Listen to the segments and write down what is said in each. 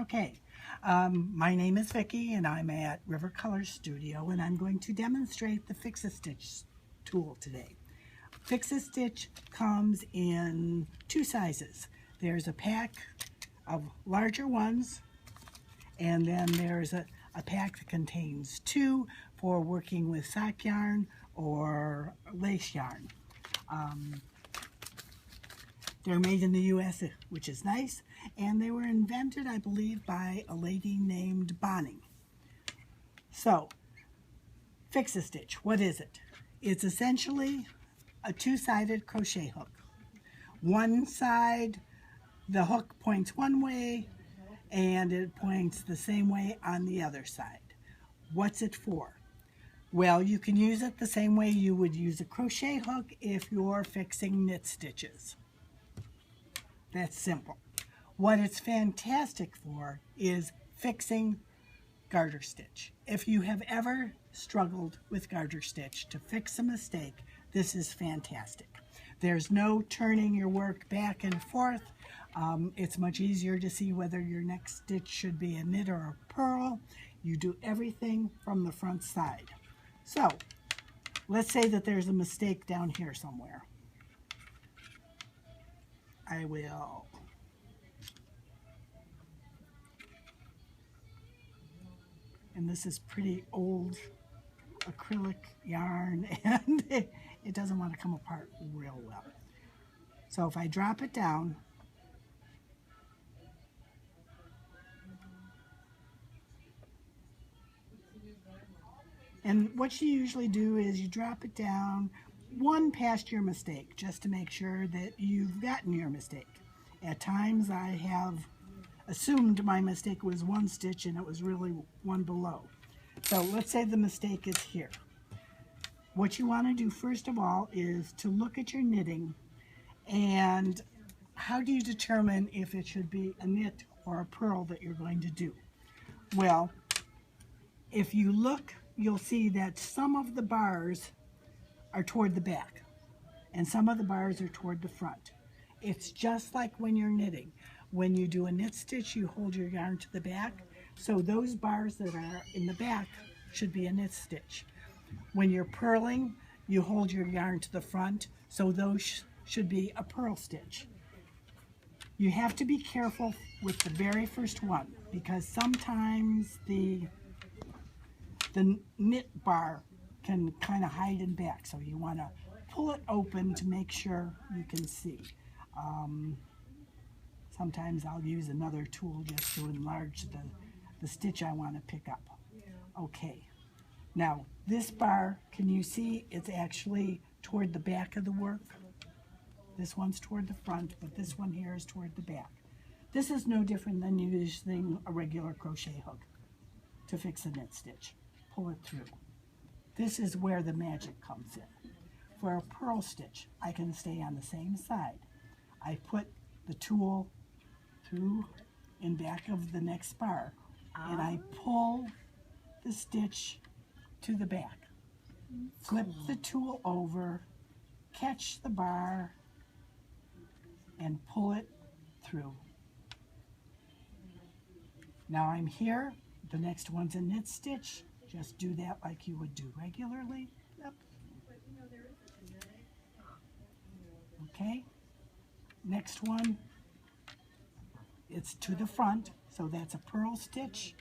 Okay, my name is Vicki and I'm at River Colors Studio and I'm going to demonstrate the Fix-A-Stitch tool today. Fix-A-Stitch comes in two sizes. There's a pack of larger ones and then there's a pack that contains two for working with sock yarn or lace yarn. They're made in the U.S., which is nice, and they were invented, I believe, by a lady named Bonnie. So, Fix-A-Stitch, what is it? It's essentially a two-sided crochet hook. One side, the hook points one way, and it points the same way on the other side. What's it for? Well, you can use it the same way you would use a crochet hook if you're fixing knit stitches. That's simple. What it's fantastic for is fixing garter stitch. If you have ever struggled with garter stitch to fix a mistake, this is fantastic. There's no turning your work back and forth. It's much easier to see whether your next stitch should be a knit or a purl. You do everything from the front side. So, let's say that there's a mistake down here somewhere. I will and this is pretty old acrylic yarn and it doesn't want to come apart real well. So if I drop it down, and what you usually do is you drop it down one past your mistake just to make sure that you've gotten your mistake. At times I have assumed my mistake was one stitch and it was really one below. So let's say the mistake is here. What you want to do first of all is to look at your knitting, and how do you determine if it should be a knit or a purl that you're going to do? Well, if you look, you'll see that some of the bars are toward the back and some of the bars are toward the front. It's just like when you're knitting. When you do a knit stitch, you hold your yarn to the back, so those bars that are in the back should be a knit stitch. When you're purling, you hold your yarn to the front, so those should be a purl stitch. You have to be careful with the very first one because sometimes the knit bar can kind of hide in back, so you want to pull it open to make sure you can see. Sometimes I'll use another tool just to enlarge the stitch I want to pick up. Okay, now this bar, can you see it's actually toward the back of the work? This one's toward the front, but this one here is toward the back. This is no different than using a regular crochet hook to fix a knit stitch. Pull it through. This is where the magic comes in. For a purl stitch, I can stay on the same side. I put the tool through in back of the next bar and I pull the stitch to the back. Flip the tool over, catch the bar, and pull it through. Now I'm here. The next one's a knit stitch. Just do that like you would do regularly. Yep. Okay. Next one, it's to the front, so that's a purl stitch.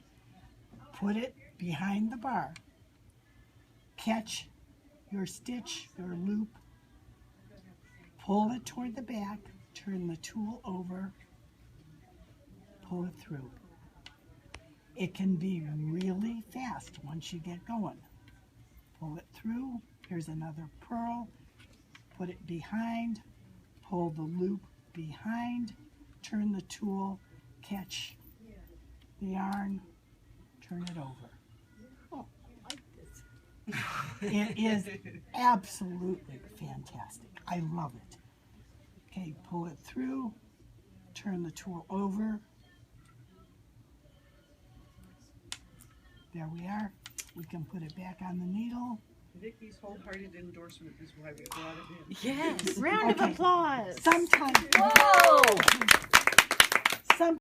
Put it behind the bar. Catch your stitch, your loop, pull it toward the back, turn the tool over, pull it through. It can be really fast once you get going. Pull it through, here's another purl, put it behind, pull the loop behind, turn the tool, catch the yarn, turn it over. Oh, I like this. It is absolutely fantastic. I love it. Okay, pull it through, turn the tool over. There we are. We can put it back on the needle. Vicki's wholehearted endorsement is why we brought it in. Yes, round of applause. Sometimes. Whoa!